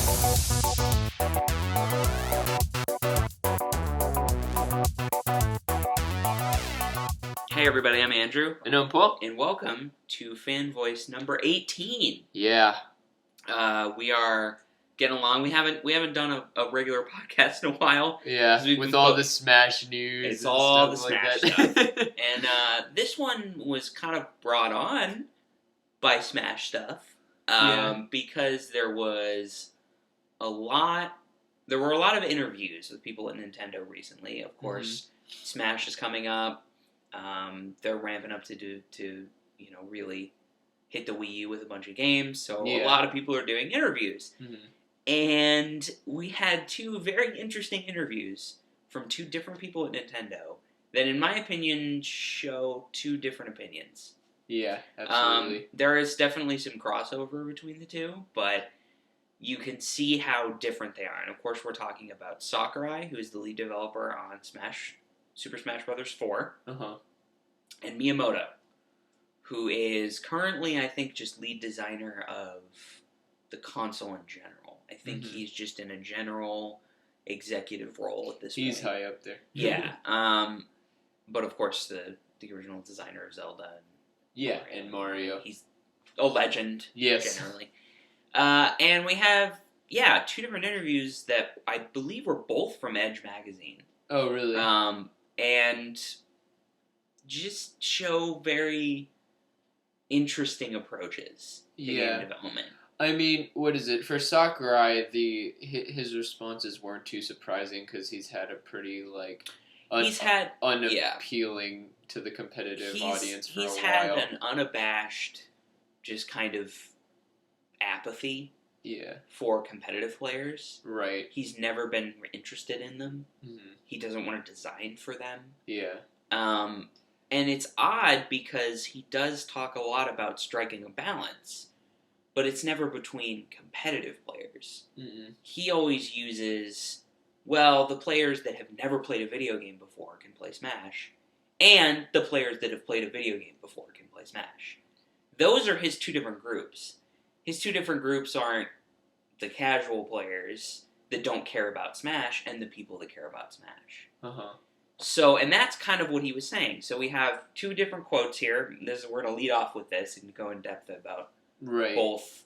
Hey everybody, I'm Andrew. And I'm Paul. And welcome to Fan Voice number 18. Yeah. We are getting along. We haven't done a regular podcast in a while. Yeah, with all the Smash news. It's and all the stuff Smash like stuff. that. And this one was kind of brought on by Smash stuff. Because there were a lot of interviews with people at Nintendo recently. Of course, Smash is coming up. They're ramping up to really hit the Wii U with a bunch of games. So a lot of people are doing interviews. Mm-hmm. And we had two very interesting interviews from two different people at Nintendo that, in my opinion, show two different opinions. Yeah, absolutely. There is definitely some crossover between the two, but you can see how different they are. And of course, we're talking about Sakurai, who is the lead developer on Super Smash Bros. 4, and Miyamoto, who is currently, I think, just lead designer of the console in general. I think he's just in a general executive role at this point. He's high up there. Yeah. But of course, the original designer of Zelda. And Mario. He's a legend, generally. And we have, two different interviews that I believe were both from Edge magazine. Oh, really? And just show very interesting approaches to game development. I mean, what is it? For Sakurai, his responses weren't too surprising because he's had a pretty, unappealing to the competitive audience for a while. He's had an unabashed, just kind of apathy for competitive players. Right. He's never been interested in them. Mm-hmm. He doesn't want to design for them. Yeah. And it's odd because he does talk a lot about striking a balance, but it's never between competitive players. Mm-mm. He always uses, the players that have never played a video game before can play Smash, and the players that have played a video game before can play Smash. Those are his two different groups. His two different groups aren't the casual players that don't care about Smash and the people that care about Smash. So, and that's kind of what he was saying. So we have two different quotes here. We're going to lead off with this and go in depth about both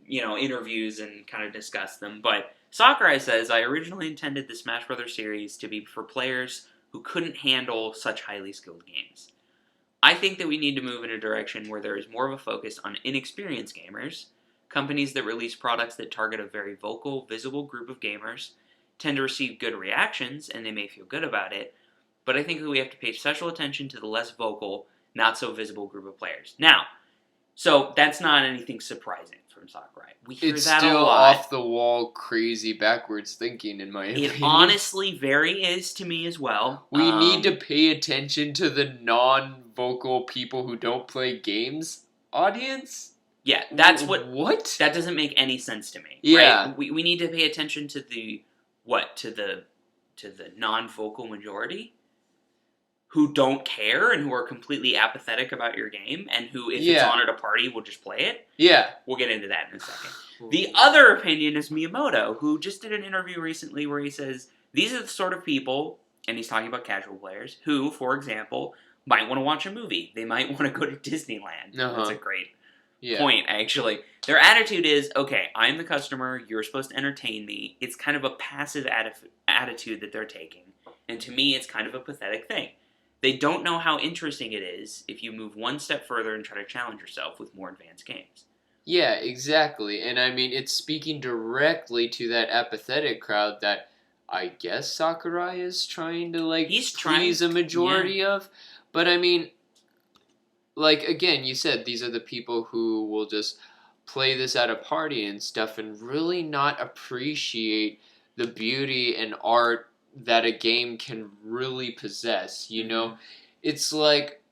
interviews and kind of discuss them. But Sakurai says, I originally intended the Smash Bros. Series to be for players who couldn't handle such highly skilled games. I think that we need to move in a direction where there is more of a focus on inexperienced gamers. Companies that release products that target a very vocal, visible group of gamers tend to receive good reactions, and they may feel good about it, but I think that we have to pay special attention to the less vocal, not so visible group of players. Now, so that's not anything surprising from Sakurai. We hear that a lot. It's still off the wall, crazy, backwards thinking, in my opinion. It honestly very is to me as well. We need to pay attention to the non-vocal people who don't play games audience? Yeah, that's What? That doesn't make any sense to me. Yeah. Right? We need to pay attention to the non-vocal majority who don't care and who are completely apathetic about your game and who, if it's on at a party, will just play it. Yeah. We'll get into that in a second. The other opinion is Miyamoto, who just did an interview recently where he says, these are the sort of people, and he's talking about casual players, who, for example, might want to watch a movie. They might want to go to Disneyland. That's a great point, actually. Their attitude is, okay, I'm the customer, you're supposed to entertain me. It's kind of a passive attitude that they're taking. And to me, it's kind of a pathetic thing. They don't know how interesting it is if you move one step further and try to challenge yourself with more advanced games. Yeah, exactly. And I mean, it's speaking directly to that apathetic crowd that I guess Sakurai is trying to, please a majority of. But I mean, again, you said these are the people who will just play this at a party and stuff and really not appreciate the beauty and art that a game can really possess, you know? It's like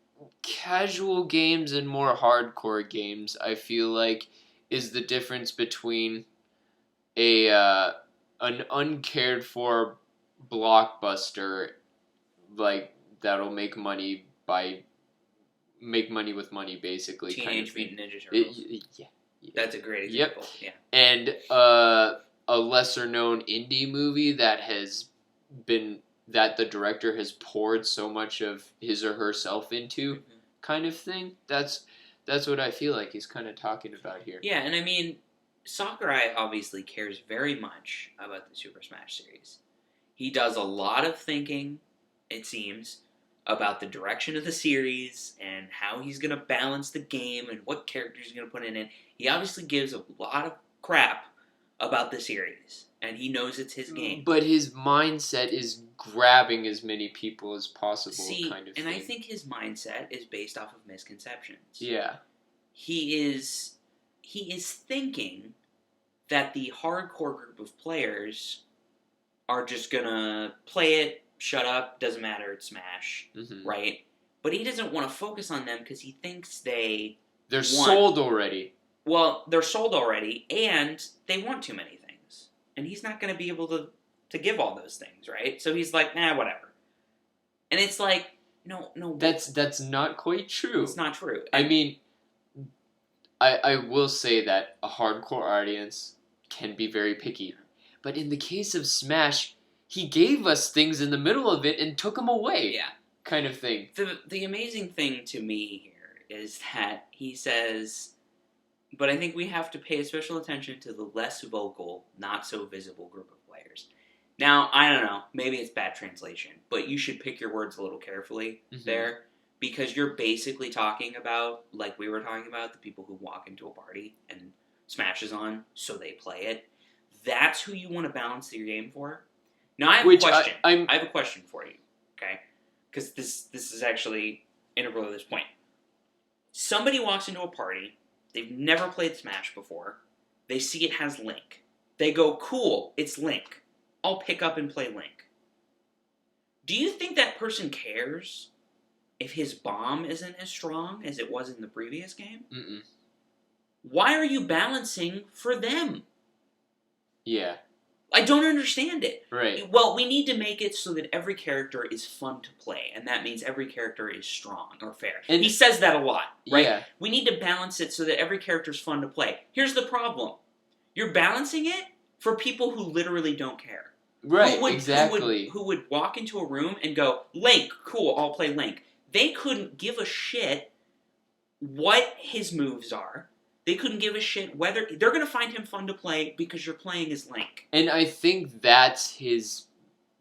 casual games and more hardcore games, I feel like, is the difference between an uncared for blockbuster that'll make money with money, basically. Teenage Mutant Ninja Turtles. That's a great example. Yep. Yeah. And a lesser known indie movie that the director has poured so much of his or herself into, kind of thing. That's what I feel like he's kind of talking about here. Yeah, and I mean, Sakurai obviously cares very much about the Super Smash series. He does a lot of thinking, it seems, about the direction of the series and how he's going to balance the game and what characters he's going to put in it. He obviously gives a lot of crap about the series, and he knows it's his game. But his mindset is grabbing as many people as possible, kind of thing. And I think his mindset is based off of misconceptions. Yeah. He is thinking that the hardcore group of players are just gonna play it, shut up, doesn't matter, it's Smash, right? But he doesn't want to focus on them because he thinks they're sold already. Well, they're sold already, and they want too many things. And he's not going to be able to give all those things, right? So he's like, whatever. And it's like, no. That's not quite true. It's not true. I mean, I will say that a hardcore audience can be very picky. But in the case of Smash, he gave us things in the middle of it and took them away. Yeah. Kind of thing. The amazing thing to me here is that he says, but I think we have to pay special attention to the less vocal, not so visible group of players. Now, I don't know, maybe it's bad translation, but you should pick your words a little carefully there, because you're basically talking about, like we were talking about, the people who walk into a party and Smash is on, so they play it. That's who you want to balance your game for. Now, I have a question. I have a question for you, okay? Because this is actually integral to this point. Somebody walks into a party. They've never played Smash before. They see it has Link. They go, cool, it's Link. I'll pick up and play Link. Do you think that person cares if his bomb isn't as strong as it was in the previous game? Mm-mm. Why are you balancing for them? Yeah. I don't understand it. Right. Well, we need to make it so that every character is fun to play, and that means every character is strong or fair. And he says that a lot, right? Yeah. We need to balance it so that every character is fun to play. Here's the problem. You're balancing it for people who literally don't care. Right, exactly. Who would walk into a room and go, Link, cool, I'll play Link. They couldn't give a shit what his moves are. They couldn't give a shit whether... They're going to find him fun to play because you're playing as Link. And I think that's his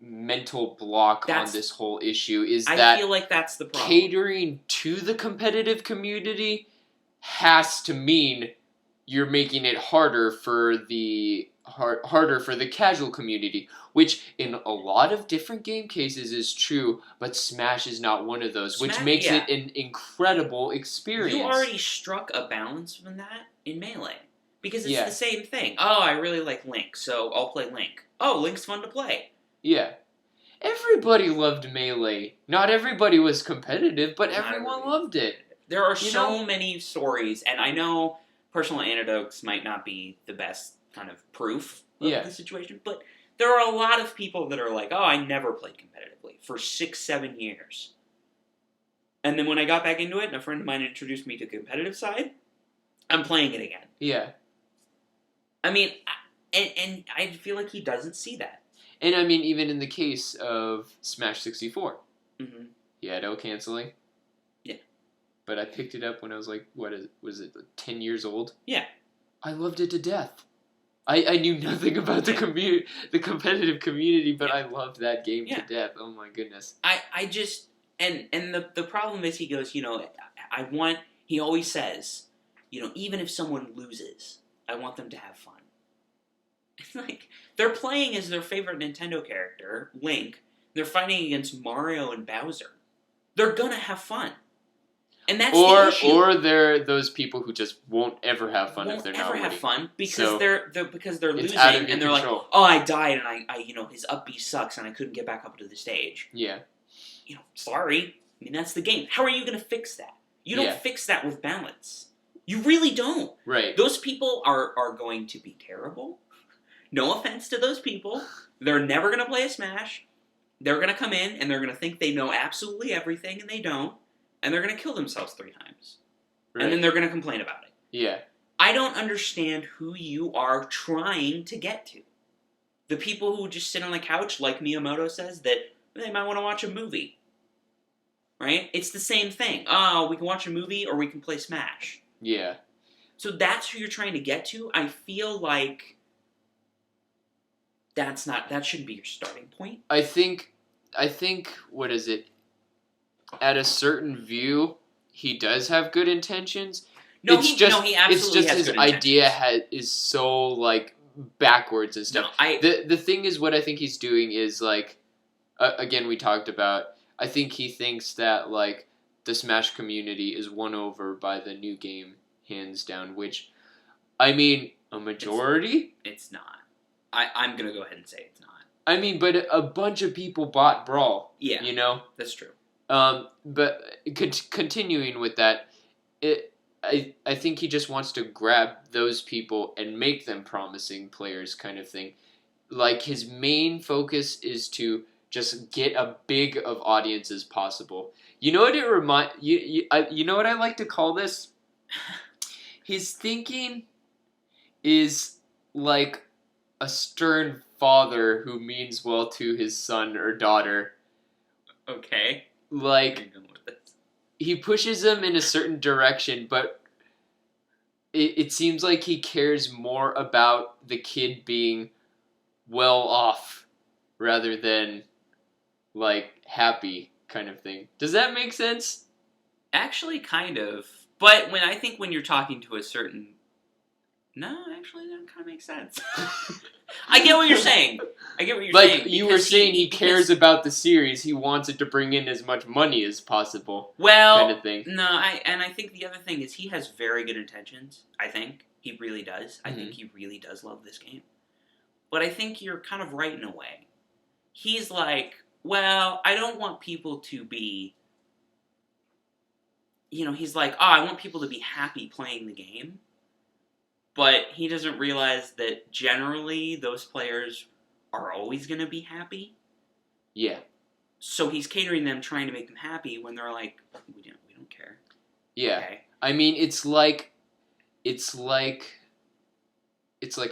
mental block on this whole issue, is that... I feel like that's the problem. Catering to the competitive community has to mean you're making it harder for the casual community, which in a lot of different game cases is true, but Smash is not one of those, which makes it an incredible experience. You already struck a balance from that in Melee, because it's the same thing. Oh, I really like Link, so I'll play Link. Oh, Link's fun to play. Yeah. Everybody loved Melee. Not everybody was competitive, but everyone loved it. There are so many stories, and I know personal anecdotes might not be the best kind of proof of the situation, but there are a lot of people that are like, oh, I never played competitively for 6-7 years. And then when I got back into it and a friend of mine introduced me to the competitive side, I'm playing it again. Yeah. I mean, and I feel like he doesn't see that. And I mean, even in the case of Smash 64, he had canceling. Yeah. But I picked it up when I was like, was it 10 years old? Yeah. I loved it to death. I knew nothing about the competitive community, but I loved that game to death. Oh my goodness. I just, and the problem is he goes, he always says, even if someone loses, I want them to have fun. It's like, they're playing as their favorite Nintendo character, Link. They're fighting against Mario and Bowser. They're gonna have fun. And that's the issue. Or they're those people who just won't ever have fun if they're not winning. Have fun because they're losing and they're like, oh, I died and I his up B sucks and I couldn't get back up to the stage. Yeah. Sorry. I mean, that's the game. How are you going to fix that? You don't fix that with balance. You really don't. Right. Those people are going to be terrible. No offense to those people. They're never going to play a Smash. They're going to come in and they're going to think they know absolutely everything and they don't. And they're going to kill themselves 3 times. Right. And then they're going to complain about it. Yeah. I don't understand who you are trying to get to. The people who just sit on the couch, like Miyamoto says, that they might want to watch a movie. Right? It's the same thing. Oh, we can watch a movie or we can play Smash. Yeah. So that's who you're trying to get to. I feel like that shouldn't be your starting point. I think, what is it? At a certain view, he does have good intentions. He absolutely has good intentions. His idea is so, like, backwards and stuff. The thing is, what I think he's doing is, like, again, we talked about, I think he thinks that, like, the Smash community is won over by the new game, hands down, which, I mean, a majority? It's not. I'm going to go ahead and say it's not. I mean, but a bunch of people bought Brawl. Yeah. You know? That's true. But continuing with that, I think he just wants to grab those people and make them promising players kind of thing. Like, his main focus is to just get a big of audience as possible. You know what it you know what I like to call this? His thinking is like a stern father who means well to his son or daughter. Okay. Like, he pushes them in a certain direction, but it seems like he cares more about the kid being well off rather than, like, happy kind of thing. Does that make sense? Actually, kind of. But when you're talking to a certain... No, actually, that kind of makes sense. I get what you're saying. Saying. Like, you were saying he cares about the series. He wants it to bring in as much money as possible. Well, kind of thing. No, I think the other thing is he has very good intentions. I think. He really does. I think he really does love this game. But I think you're kind of right in a way. He's like, well, I don't want people to be... he's like, I want people to be happy playing the game. But he doesn't realize that generally those players are always going to be happy. Yeah. So he's catering them, trying to make them happy when they're like, we don't care. Yeah. Okay. I mean, it's like a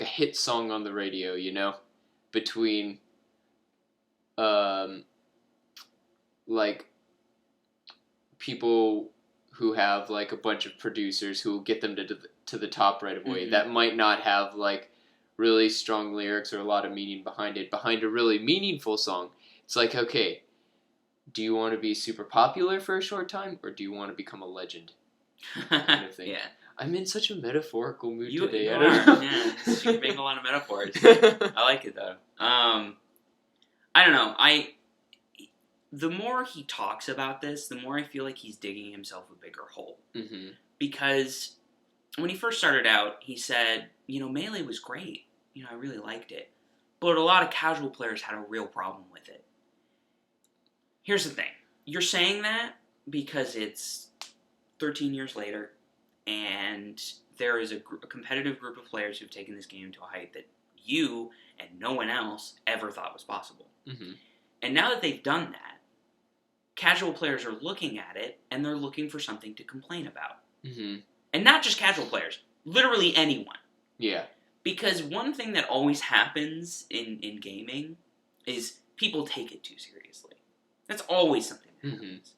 hit song on the radio, you know? Between, like, people who have, like, a bunch of producers who will get them to the top right away. That might not have, like, really strong lyrics or a lot of meaning behind a really meaningful song. It's like, okay, do you want to be super popular for a short time, or do you want to become a legend? Kind of thing. Yeah. I'm in such a metaphorical mood today. You are. Yeah, you're making a lot of metaphors. I like it, though. I don't know. The more he talks about this, the more I feel like he's digging himself a bigger hole. Mm-hmm. Because when he first started out, he said, Melee was great. I really liked it. But a lot of casual players had a real problem with it. Here's the thing. You're saying that because it's 13 years later, and there is a competitive group of players who've taken this game to a height that you and no one else ever thought was possible. Mm-hmm. And now that they've done that, casual players are looking at it, and they're looking for something to complain about. Mm-hmm. And not just casual players. Literally anyone. Yeah. Because one thing that always happens in gaming is people take it too seriously. That's always something that happens.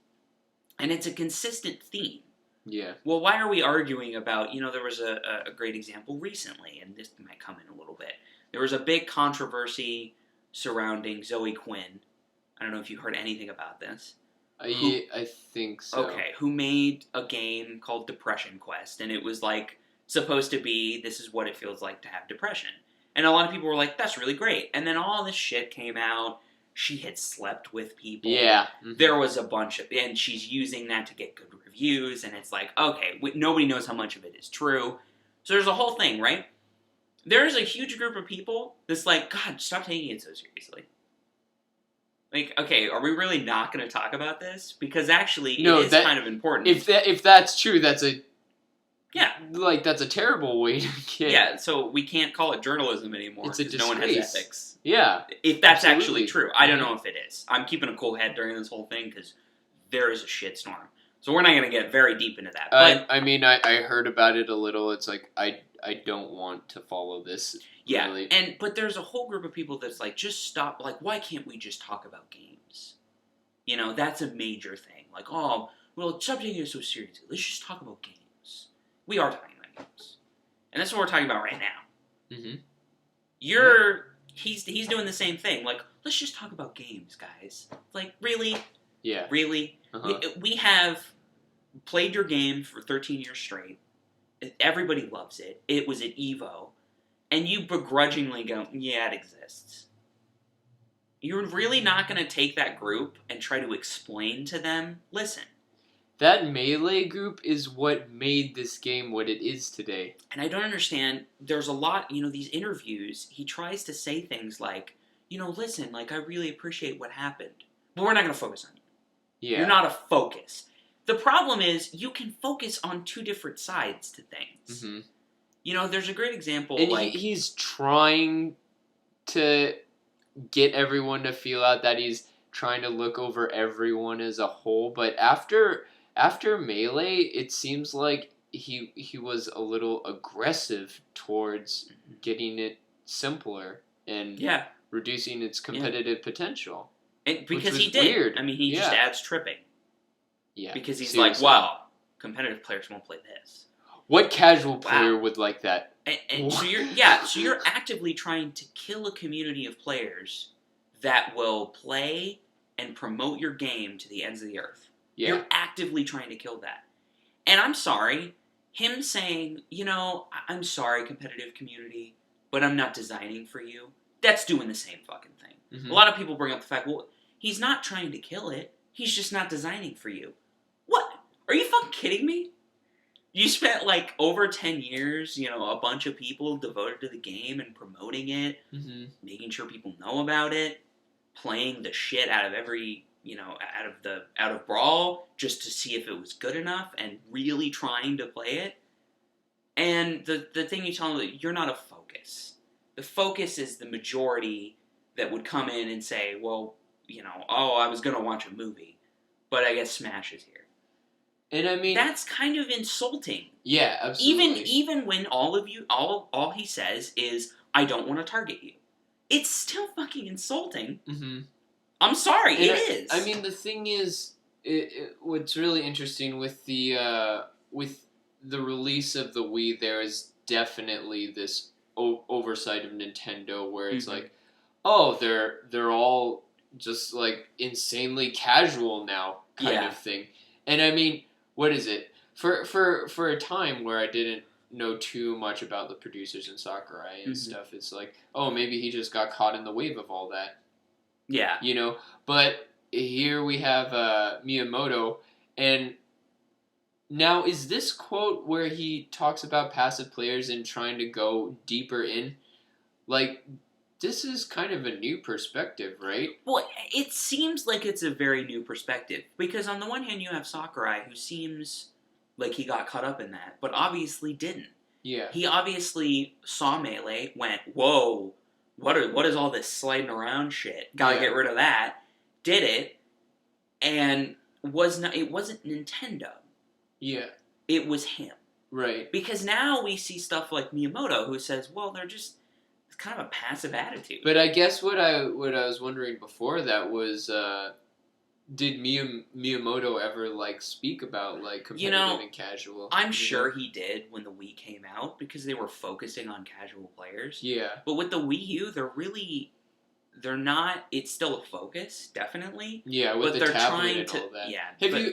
And it's a consistent theme. Yeah. Well, why are we arguing about, there was a great example recently, and this might come in a little bit. There was a big controversy surrounding Zoe Quinn. I don't know if you heard anything about this. I think so. Okay, who made a game called Depression Quest, and it was like supposed to be, this is what it feels like to have depression. And a lot of people were like, that's really great. And then all this shit came out. She had slept with people. Yeah. Mm-hmm. There was a bunch of, and she's using that to get good reviews, and it's like, okay, nobody knows how much of it is true. So there's a whole thing, right? There's a huge group of people that's like, God, stop taking it so seriously. Like, okay, are we really not going to talk about this? Because actually, it is kind of important. If that's true, that's a... Yeah. Like, that's a terrible way to get... Yeah, so we can't call it journalism anymore. It's a disgrace. No one has ethics. Yeah. If that's actually true. I don't know if it is. I'm keeping a cool head during this whole thing because there is a shitstorm. So we're not going to get very deep into that. But I mean, I heard about it a little. It's like, I I don't want to follow this. Yeah, really. But there's a whole group of people that's like, just stop. Like, why can't we just talk about games? You know, that's a major thing. Like, oh, well, stop taking it so seriously. Let's just talk about games. We are talking about games, and that's what we're talking about right now. Mm-hmm. He's doing the same thing. Like, let's just talk about games, guys. Like, really? Yeah. Really? Uh-huh. We have played your game for 13 years straight. Everybody loves it. It was at EVO. And you begrudgingly go, yeah, it exists. You're really not going to take that group and try to explain to them, listen. That Melee group is what made this game what it is today. And I don't understand, there's a lot, these interviews, he tries to say things like, listen, like, I really appreciate what happened. But we're not going to focus on you. Yeah. You're not a focus. The problem is, you can focus on two different sides to things. Mm-hmm. There's a great example. And he's trying to get everyone to feel out that he's trying to look over everyone as a whole. But after Melee, it seems like he was a little aggressive towards getting it simpler and reducing its competitive potential. And because he did. Weird. I mean, he just adds tripping. Yeah. Because he's like, wow, competitive players won't play this. What casual player would like that? And so you're actively trying to kill a community of players that will play and promote your game to the ends of the earth. Yeah. You're actively trying to kill that. And I'm sorry, him saying, I'm sorry, competitive community, but I'm not designing for you, that's doing the same fucking thing. Mm-hmm. A lot of people bring up the fact, well, he's not trying to kill it, he's just not designing for you. What? Are you fucking kidding me? You spent, over 10 years, a bunch of people devoted to the game and promoting it, making sure people know about it, playing the shit out of every, out of Brawl, just to see if it was good enough, and really trying to play it. And the thing you tell them, you're not a focus. The focus is the majority that would come in and say, well, I was going to watch a movie, but I guess Smash is here. And I mean, that's kind of insulting. Yeah, absolutely. Even when all of you, all he says is, I don't want to target you. It's still fucking insulting. Mm-hmm. I'm sorry, it is. I mean, the thing is, what's really interesting with the release of the Wii, there is definitely this oversight of Nintendo where it's like, oh, they're all just insanely casual now, kind of thing. And I mean, what is it? For a time where I didn't know too much about the producers in Sakurai and stuff, it's like, oh, maybe he just got caught in the wave of all that. Yeah. But here we have Miyamoto, and now is this quote where he talks about passive players and trying to go deeper in? This is kind of a new perspective, right? Well, it seems like it's a very new perspective. Because on the one hand, you have Sakurai, who seems like he got caught up in that, but obviously didn't. Yeah. He obviously saw Melee, went, whoa, what is all this sliding around shit? Gotta get rid of that. Did it, and it wasn't Nintendo. Yeah. It was him. Right. Because now we see stuff like Miyamoto, who says, well, they're just... It's kind of a passive attitude. But I guess what I was wondering before that was, did Miyamoto ever speak about competitive and casual? I'm sure he did when the Wii came out because they were focusing on casual players. Yeah. But with the Wii U, they're not. It's still a focus, definitely. Yeah, with the tablet and all that. Yeah.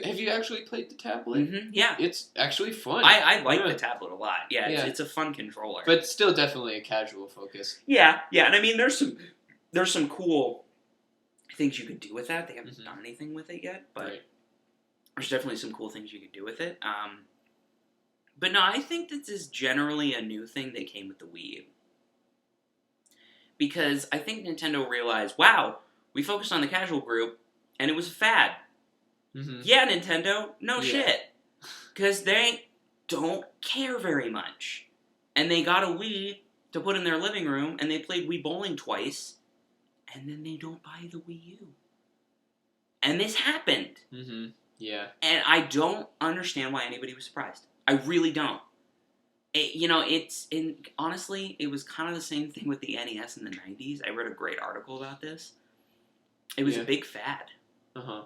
Have you actually played the tablet? Mm-hmm, yeah. It's actually fun. I like the tablet a lot. Yeah, it's a fun controller. But still definitely a casual focus. Yeah, and I mean there's some cool things you could do with that. They haven't done anything with it yet, but there's definitely some cool things you could do with it. But no, I think this is generally a new thing that came with the Wii U. Because I think Nintendo realized, wow, we focused on the casual group, and it was a fad. Mm-hmm. Yeah, Nintendo, no shit. Because they don't care very much. And they got a Wii to put in their living room, and they played Wii Bowling twice, and then they don't buy the Wii U. And this happened. Mm-hmm. Yeah. And I don't understand why anybody was surprised. I really don't. honestly, it was kind of the same thing with the NES in the 90s. I read a great article about this. It was a big fad. Uh-huh.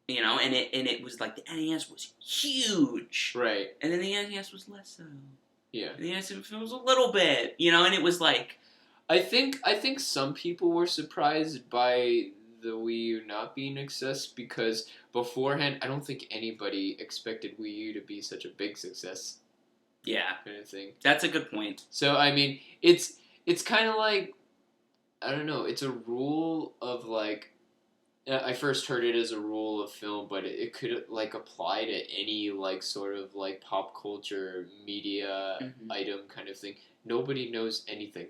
And it was like the NES was huge. Right. And then the NES was less so. Yeah. And the NES was a little bit, and it was like... I think some people were surprised by the Wii U not being a success because beforehand, I don't think anybody expected Wii U to be such a big success. Yeah. Kind of thing. That's a good point. So, I mean, it's kind of like, I don't know, it's a rule of like, I first heard it as a rule of film, but it could like apply to any like sort of like pop culture media item kind of thing. Nobody knows anything.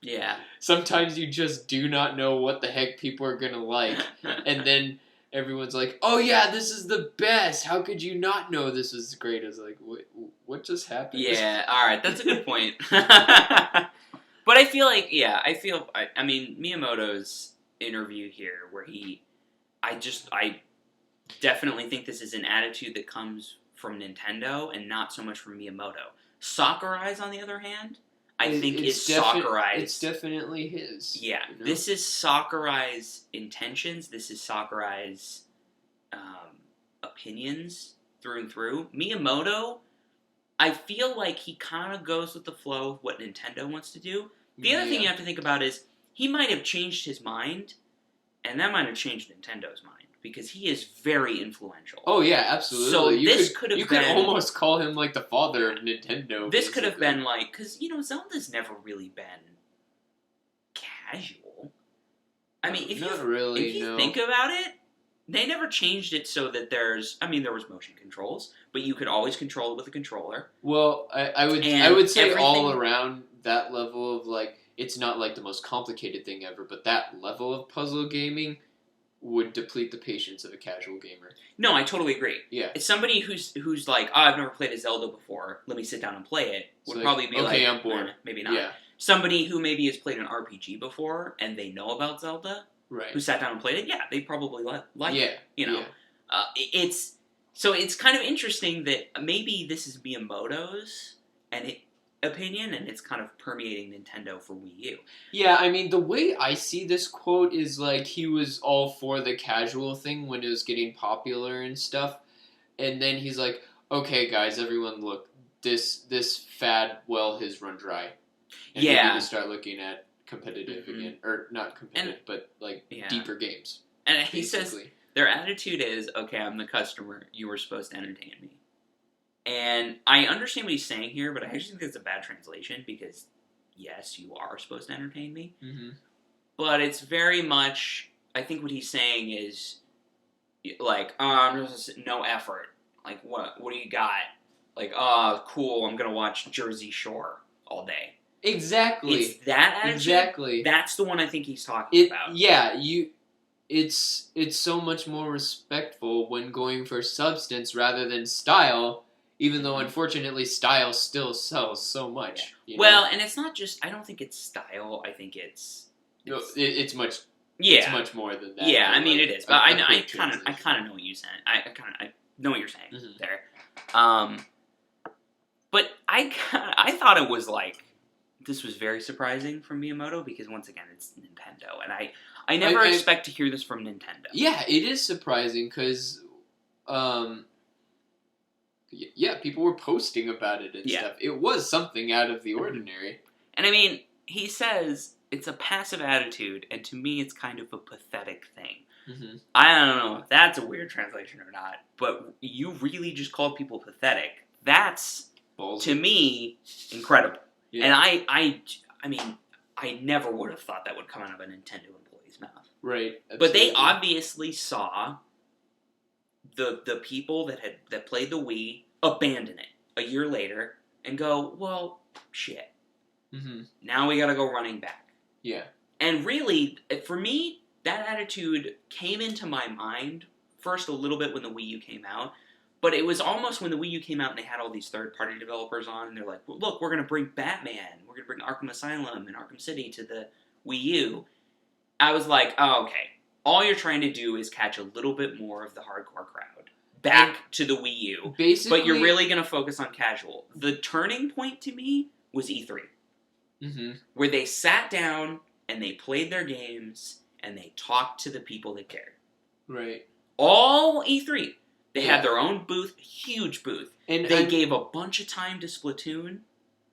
Yeah. Sometimes you just do not know what the heck people are gonna like, and then everyone's like, "Oh yeah, this is the best. How could you not know this is great?" It's like, what just happened? Yeah. All right, that's a good point. But I feel like, I mean, Miyamoto's interview here, where I definitely think this is an attitude that comes from Nintendo and not so much from Miyamoto. Sakurai's, on the other hand, I think is Sakurai's. It's definitely his. Yeah, this is Sakurai's intentions. This is Sakurai's opinions through and through. Miyamoto, I feel like he kind of goes with the flow of what Nintendo wants to do. The other thing you have to think about is he might have changed his mind, and that might have changed Nintendo's mind, because he is very influential. Oh yeah, absolutely. So you could almost call him like the father of Nintendo. This could have been like, because Zelda's never really been casual. I mean, if you think about it, they never changed it so that there was motion controls, but you could always control it with a controller. Well, I would say all around that level of like, it's not like the most complicated thing ever, but that level of puzzle gaming would deplete the patience of a casual gamer. No, I totally agree. Yeah. It's somebody who's like, I've never played a Zelda before, let me sit down and play it, would probably be okay, I'm bored. Maybe not. Yeah. Somebody who maybe has played an RPG before, and they know about Zelda, right, who sat down and played it, yeah, they probably like it. Yeah. It's kind of interesting that maybe this is Miyamoto's opinion, and it's kind of permeating Nintendo for Wii U. Yeah, I mean, the way I see this quote is like he was all for the casual thing when it was getting popular and stuff, and then he's like, okay guys, everyone look, this fad well has run dry. And we need to start looking at competitive again. Or not competitive, but like deeper games. And he says their attitude is, okay, I'm the customer, you were supposed to entertain me. And I understand what he's saying here, but I actually think that's a bad translation, because yes, you are supposed to entertain me. Mm-hmm. But it's very much, I think what he's saying is, like, no effort. Like, what do you got? Like, cool, I'm going to watch Jersey Shore all day. Exactly. It's that attitude. Exactly. That's the one I think he's talking about. Yeah, it's so much more respectful when going for substance rather than style, even though unfortunately style still sells so much. Yeah. Well, and it's not just, I don't think it's style, I think it's much. Yeah. It's much more than that. Yeah, I mean it is. But I kind of know what you're saying. I know what you're saying there. But I thought it was like, this was very surprising from Miyamoto, because once again, it's Nintendo, and I never expect to hear this from Nintendo. Yeah, it is surprising, because, people were posting about it and stuff. It was something out of the ordinary. And I mean, he says it's a passive attitude, and to me, it's kind of a pathetic thing. Mm-hmm. I don't know if that's a weird translation or not, but you really just called people pathetic. That's, ballsy, to me, incredible. Yeah. And I mean, I never would have thought that would come out of a Nintendo employee's mouth. Right. Absolutely. But they obviously saw the people that played the Wii abandon it a year later and go, well, shit. Mm-hmm. Now we gotta go running back. Yeah. And really, for me, that attitude came into my mind first a little bit when the Wii U came out. But it was almost when the Wii U came out and they had all these third-party developers on, and they're like, well, look, we're going to bring Batman, we're going to bring Arkham Asylum and Arkham City to the Wii U. I was like, oh, okay. All you're trying to do is catch a little bit more of the hardcore crowd. back to the Wii U. Basically, but you're really going to focus on casual. The turning point to me was E3. Mm-hmm. Where they sat down and they played their games and they talked to the people that cared. Right. All E3. They had their own booth, huge booth. And they gave a bunch of time to Splatoon.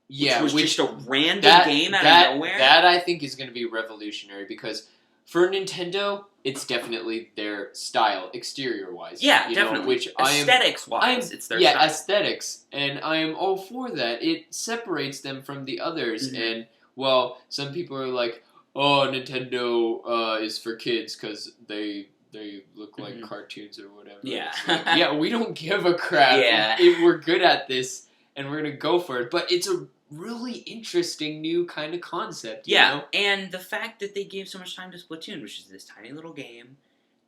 Yeah, which was just a random game out of nowhere. That I think is going to be revolutionary because for Nintendo, it's definitely their style, exterior-wise. Yeah, definitely. Aesthetics-wise, it's their style. Yeah, aesthetics. And I am all for that. It separates them from the others. Mm-hmm. And, well, some people are like, oh, Nintendo is for kids because they look like cartoons or whatever. Yeah. Like, yeah, we don't give a crap. Yeah. If we're good at this and we're going to go for it. But it's a really interesting new kind of concept. You know? And the fact that they gave so much time to Splatoon, which is this tiny little game,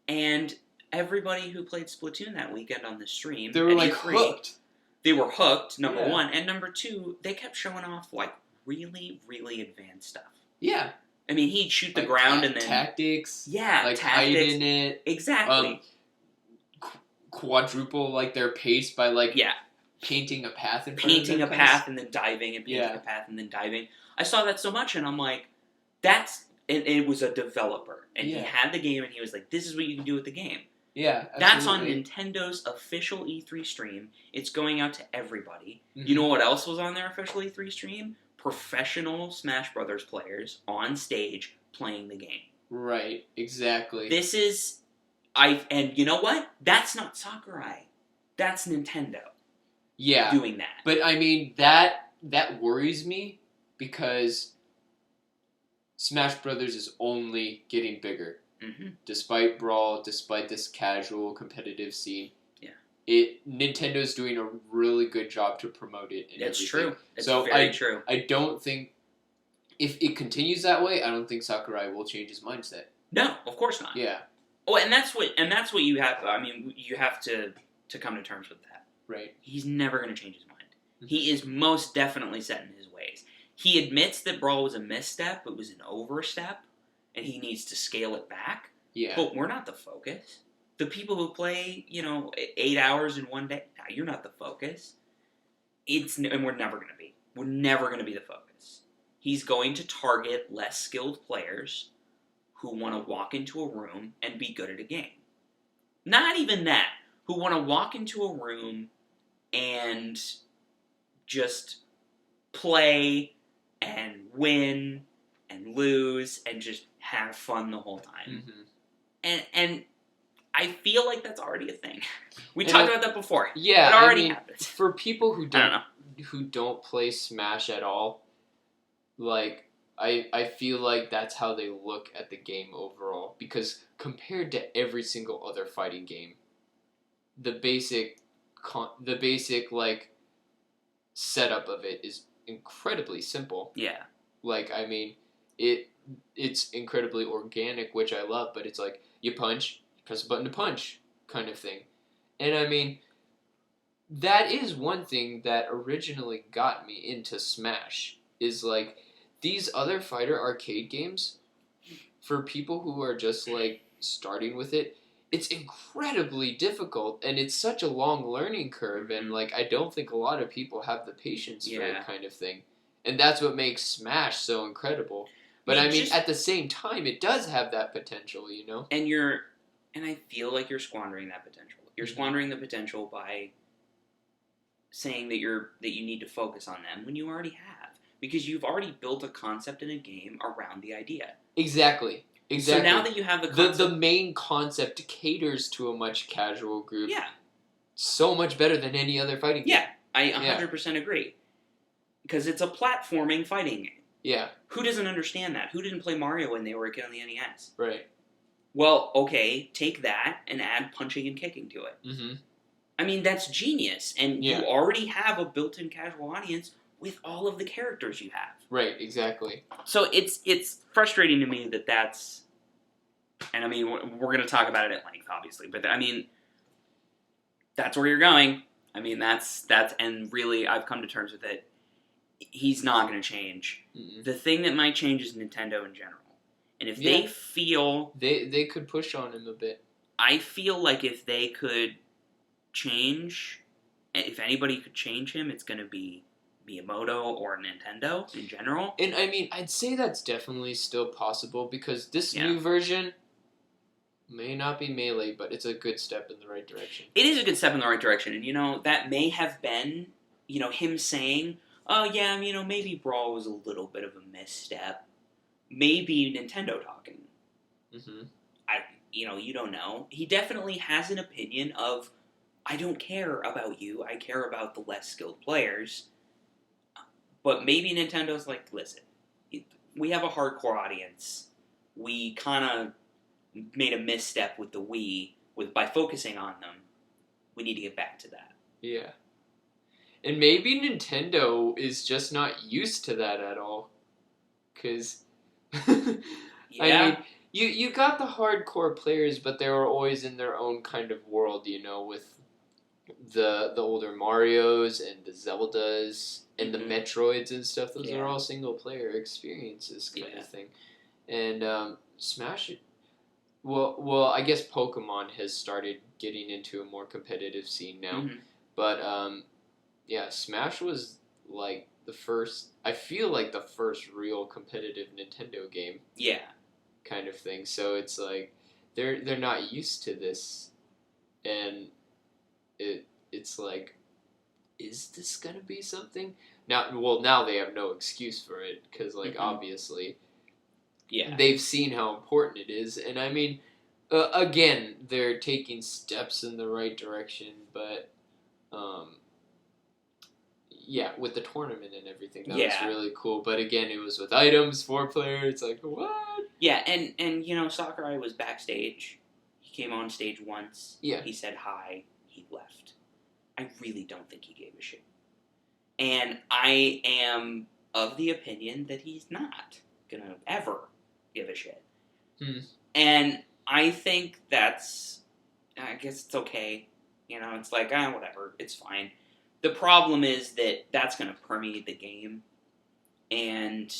and everybody who played Splatoon that weekend on the stream, they were like hooked. They were hooked, number one, and number two, they kept showing off like really, really advanced stuff. Yeah. I mean, he'd shoot the ground and then tactics. Yeah, like hiding it. Exactly. Quadruple like their pace by painting a path in front painting of a path and then diving and painting a path and then diving. I saw that so much and I'm like, and it was a developer and he had the game and he was like, this is what you can do with the game. Yeah, absolutely. That's on Nintendo's official E3 stream. It's going out to everybody. Mm-hmm. You know what else was on their official E3 stream? Professional Smash Brothers players on stage playing the game. Right, exactly. This is and you know what? That's not Sakurai. That's Nintendo. Yeah, doing that. But I mean that worries me because Smash Brothers is only getting bigger. Mm-hmm. Despite Brawl, despite this casual competitive scene. Nintendo's doing a really good job to promote it. That's true. It's very true. I don't think if it continues that way, I don't think Sakurai will change his mindset. No, of course not. Yeah. Oh, and that's what you have. I mean, you have to come to terms with that. Right. He's never going to change his mind. Mm-hmm. He is most definitely set in his ways. He admits that Brawl was a misstep, it was an overstep, and he needs to scale it back. Yeah. But we're not the focus. The people who play, 8 hours in one day, you're not the focus. And we're never going to be. We're never going to be the focus. He's going to target less skilled players who want to walk into a room and be good at a game. Not even that. Who want to walk into a room and just play and win and lose and just have fun the whole time. Mm-hmm. And I feel like that's already a thing. We talked about that before. Yeah, it already happens. For people who don't play Smash at all, like I feel like that's how they look at the game overall. Because compared to every single other fighting game, the basic like setup of it is incredibly simple. Yeah. Like I mean, it's incredibly organic, which I love. But it's like you punch. Press a button to punch kind of thing. And I mean, that is one thing that originally got me into Smash, is like these other fighter arcade games, for people who are just like starting with it, it's incredibly difficult and it's such a long learning curve, and like I don't think a lot of people have the patience for it kind of thing. And that's what makes Smash so incredible. But I mean, at the same time, it does have that potential, And I feel like you're squandering that potential. You're squandering the potential by saying that you need to focus on them when you already have. Because you've already built a concept in a game around the idea. Exactly. So now that you have the concept... The main concept caters to a much casual group. Yeah. So much better than any other fighting game. Yeah, I 100% agree. Because it's a platforming fighting game. Yeah. Who doesn't understand that? Who didn't play Mario when they were a kid on the NES? Right. Well, okay, take that and add punching and kicking to it. Mm-hmm. I mean, that's genius. And you already have a built-in casual audience with all of the characters you have. Right, exactly. So it's frustrating to me that that's... And I mean, we're going to talk about it at length, obviously. But I mean, that's where you're going. I mean, that's and really, I've come to terms with it. He's not going to change. Mm-mm. The thing that might change is Nintendo in general. And if they feel... They could push on him a bit. I feel like if they could change, if anybody could change him, it's going to be Miyamoto or Nintendo in general. And I mean, I'd say that's definitely still possible because this new version may not be Melee, but it's a good step in the right direction. It is a good step in the right direction, and that may have been, him saying, "Oh yeah, maybe Brawl was a little bit of a misstep." Maybe Nintendo talking. Mm-hmm. You don't know. He definitely has an opinion of, I don't care about you. I care about the less skilled players. But maybe Nintendo's like, listen, we have a hardcore audience. We kind of made a misstep with the Wii by focusing on them. We need to get back to that. Yeah. And maybe Nintendo is just not used to that at all. Because, I mean, you got the hardcore players, but they were always in their own kind of world, with the older Marios and the Zeldas and the Metroids and stuff. Those are all single player experiences kind of thing. And Smash, well, I guess Pokemon has started getting into a more competitive scene now. Mm-hmm. But Smash was like the first real competitive Nintendo game. Yeah. Kind of thing. So it's like they're not used to this, and it's like, is this gonna be something? Now they have no excuse for it because obviously, they've seen how important it is, and I mean, again, they're taking steps in the right direction, but with the tournament and everything, that was really cool. But again, it was with items, 4-player. It's like, what? Yeah, and Sakurai was backstage. He came on stage once. Yeah. He said hi. He left. I really don't think he gave a shit. And I am of the opinion that he's not gonna ever give a shit. And I think I guess it's okay. It's like, whatever. It's fine. The problem is that that's going to permeate the game, and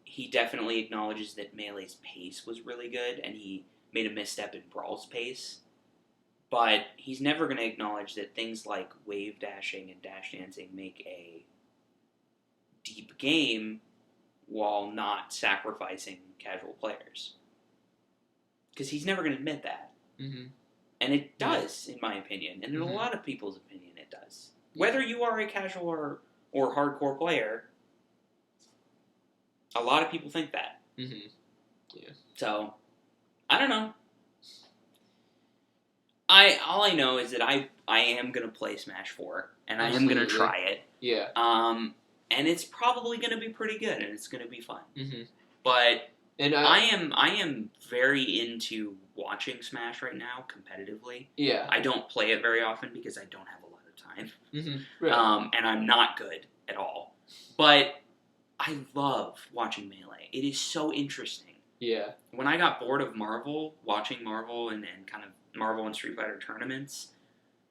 he definitely acknowledges that Melee's pace was really good, and he made a misstep in Brawl's pace, but he's never going to acknowledge that things like wave dashing and dash dancing make a deep game while not sacrificing casual players. Because he's never going to admit that. Mm-hmm. And it does, in my opinion, and in a lot of people's opinion, it does. Whether you are a casual or hardcore player, a lot of people think that. Mm-hmm. Yeah. So, I don't know. All I know is that I am going to play Smash 4, and I am going to try it. Yeah. And it's probably going to be pretty good, and it's going to be fun. Mm-hmm. But I am very into watching Smash right now competitively. Yeah. I don't play it very often because I don't have a lot of time. Mm-hmm. Right. And I'm not good at all. But I love watching Melee. It is so interesting. Yeah. When I got bored of Marvel, watching Marvel and kind of Marvel and Street Fighter tournaments,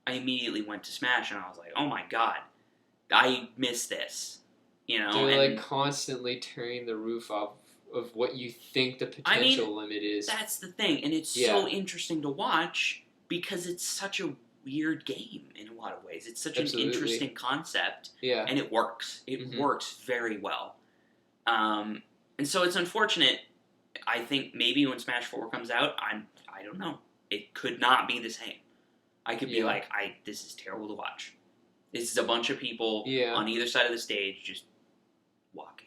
I immediately went to Smash and I was like, oh my god, I miss this. They're constantly tearing the roof off of what you think the potential limit is. That's the thing, and it's so interesting to watch because it's such a weird game in a lot of ways. It's such an interesting concept, and it works. It works very well. And so it's unfortunate. I think maybe when Smash 4 comes out, I don't know. It could not be the same. I could be like, this is terrible to watch. This is a bunch of people on either side of the stage just walking.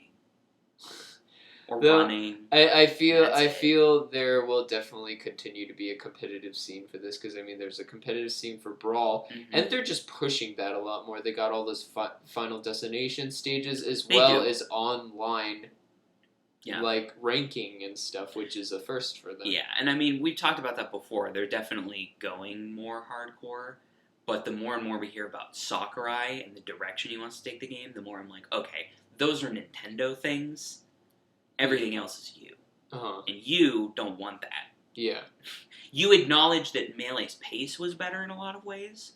Or running. I feel there will definitely continue to be a competitive scene for this because there's a competitive scene for Brawl, and they're just pushing that a lot more. They got all those Final Destination stages as well as online, ranking and stuff, which is a first for them. Yeah, and we've talked about that before. They're definitely going more hardcore, but the more and more we hear about Sakurai and the direction he wants to take the game, the more I'm like, okay, those are Nintendo things. Everything else is you. Uh-huh. And you don't want that. Yeah. You acknowledge that Melee's pace was better in a lot of ways,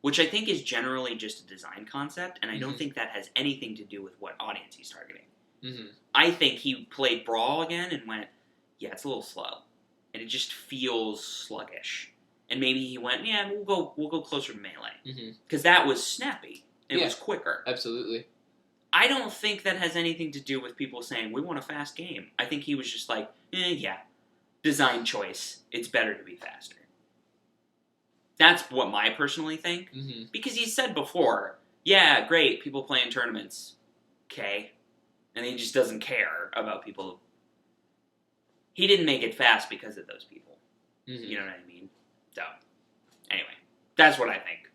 which I think is generally just a design concept, and I don't think that has anything to do with what audience he's targeting. Mm-hmm. I think he played Brawl again and went, yeah, it's a little slow. And it just feels sluggish. and maybe he went, yeah, we'll go closer to melee because that was snappy. It was quicker. Absolutely. I don't think that has anything to do with people saying we want a fast game. I think he was just like, yeah, design choice. It's better to be faster. That's what I personally think. Because he said before, yeah, great, people play in tournaments. Okay. And he just doesn't care about people. He didn't make it fast because of those people. You know what I mean? So, anyway, that's what I think.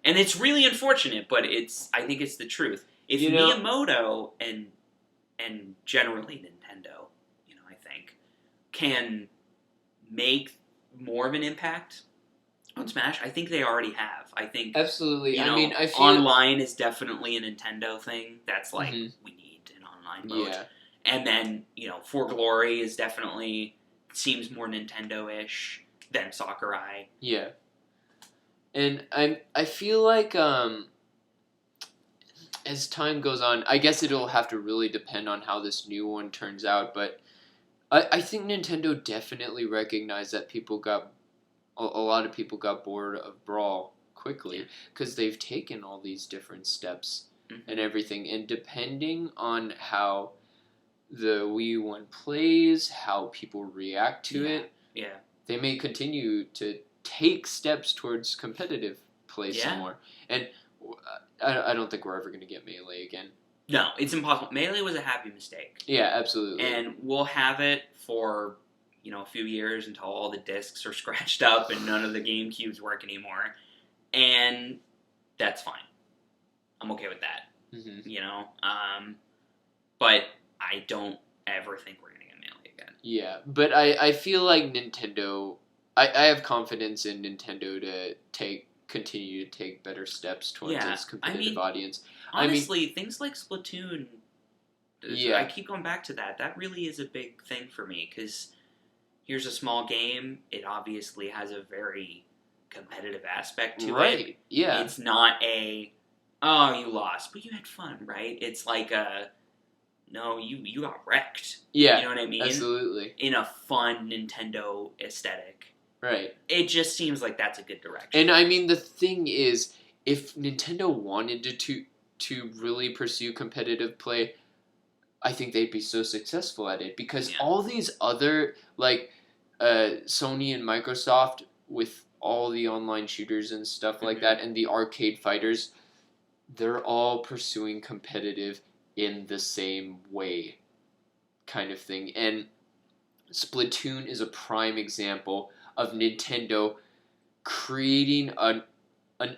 And it's really unfortunate, but I think it's the truth. If Miyamoto and generally Nintendo, I think, can make more of an impact on Smash, I think they already have. I think absolutely. I feel online is definitely a Nintendo thing. That's like we need an online mode. Yeah. And then For Glory is definitely seems more Nintendo-ish than Sakurai. Yeah. And I feel like as time goes on, I guess it'll have to really depend on how this new one turns out, but I think Nintendo definitely recognized that a lot of people got bored of Brawl quickly because they've taken all these different steps and everything, and depending on how the Wii one plays, how people react to it, they may continue to take steps towards competitive play some more. And I don't think we're ever going to get Melee again. No, it's impossible. Melee was a happy mistake. Yeah, absolutely. And we'll have it for, a few years until all the discs are scratched up and none of the GameCubes work anymore. And that's fine. I'm okay with that. But I don't ever think we're going to get Melee again. Yeah, but I feel like Nintendo... I have confidence in Nintendo to continue to take better steps towards its competitive audience. Honestly, things like Splatoon, I keep going back to that. That really is a big thing for me, because here's a small game. It obviously has a very competitive aspect to it. Right, yeah. It's not you lost, but you had fun, right? It's like no, you got wrecked. Yeah, you know what I mean? Absolutely. In a fun Nintendo aesthetic. Right. It just seems like that's a good direction. And I mean, the thing is, if Nintendo wanted to really pursue competitive play, I think they'd be so successful at it, because all these other, like Sony and Microsoft with all the online shooters and stuff like that, and the arcade fighters, they're all pursuing competitive in the same way, kind of thing. And Splatoon is a prime example of Nintendo creating an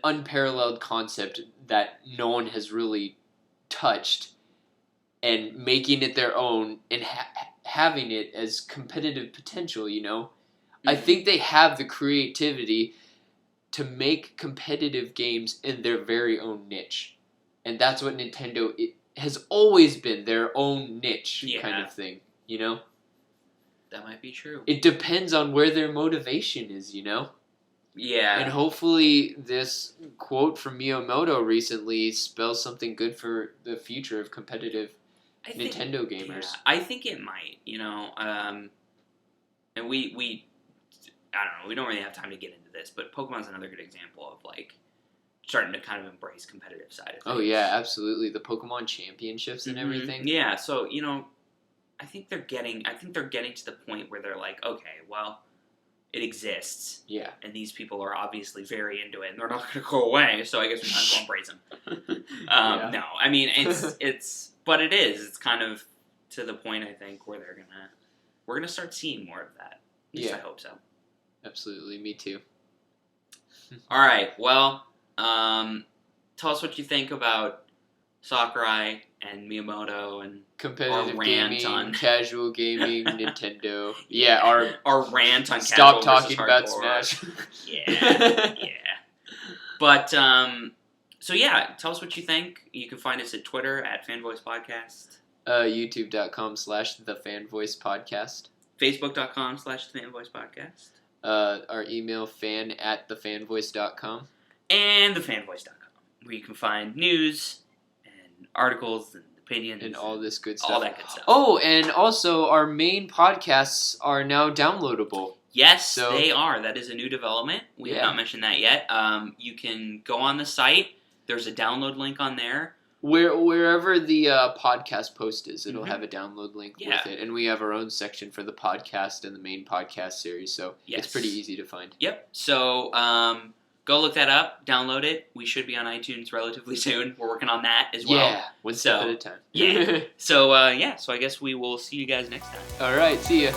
unparalleled concept that no one has really touched, and making it their own, and having it as competitive potential, I think they have the creativity to make competitive games in their very own niche. And that's what Nintendo has always been, their own niche kind of thing, That might be true. It depends on where their motivation is, Yeah. And hopefully this quote from Miyamoto recently spells something good for the future of competitive Nintendo gamers. Yeah, I think it might, and we I don't know, we don't really have time to get into this, but Pokemon's another good example of, starting to kind of embrace competitive side of things. Oh, yeah, absolutely. The Pokemon championships and everything. Yeah, so, I think they're getting to the point where they're like, okay, well, it exists. Yeah. And these people are obviously very into it, and they're not going to go away, so I guess we might as well embrace them. No, I mean, but it is. It's kind of to the point, I think, where we're gonna start seeing more of that. At least I hope so. Absolutely, me too. All right, well, tell us what you think about Sakurai and Miyamoto and competitive our rant gaming, casual gaming, Nintendo. Yeah, our rant on stop casual talking about hardcore. Smash. Yeah. But so yeah, tell us what you think. You can find us at Twitter at Fanvoice Podcast, YouTube.com/TheFanVoicePodcast, Facebook.com/TheFanVoice Podcast, our email fan@thefanvoice.com, and thefanvoice.com, where you can find news and articles and opinions and all this good stuff. All that good stuff. Oh, and also our main podcasts are now downloadable. Yes, they are. That is a new development. We have not mentioned that yet. You can go on the site. There's a download link on there. Wherever the podcast post is, it'll have a download link with it. And we have our own section for the podcast and the main podcast series, so it's pretty easy to find. Yep. So go look that up, download it. We should be on iTunes relatively soon. We're working on that as well. Yeah, one step at a time. Yeah. So I guess we will see you guys next time. All right, see ya.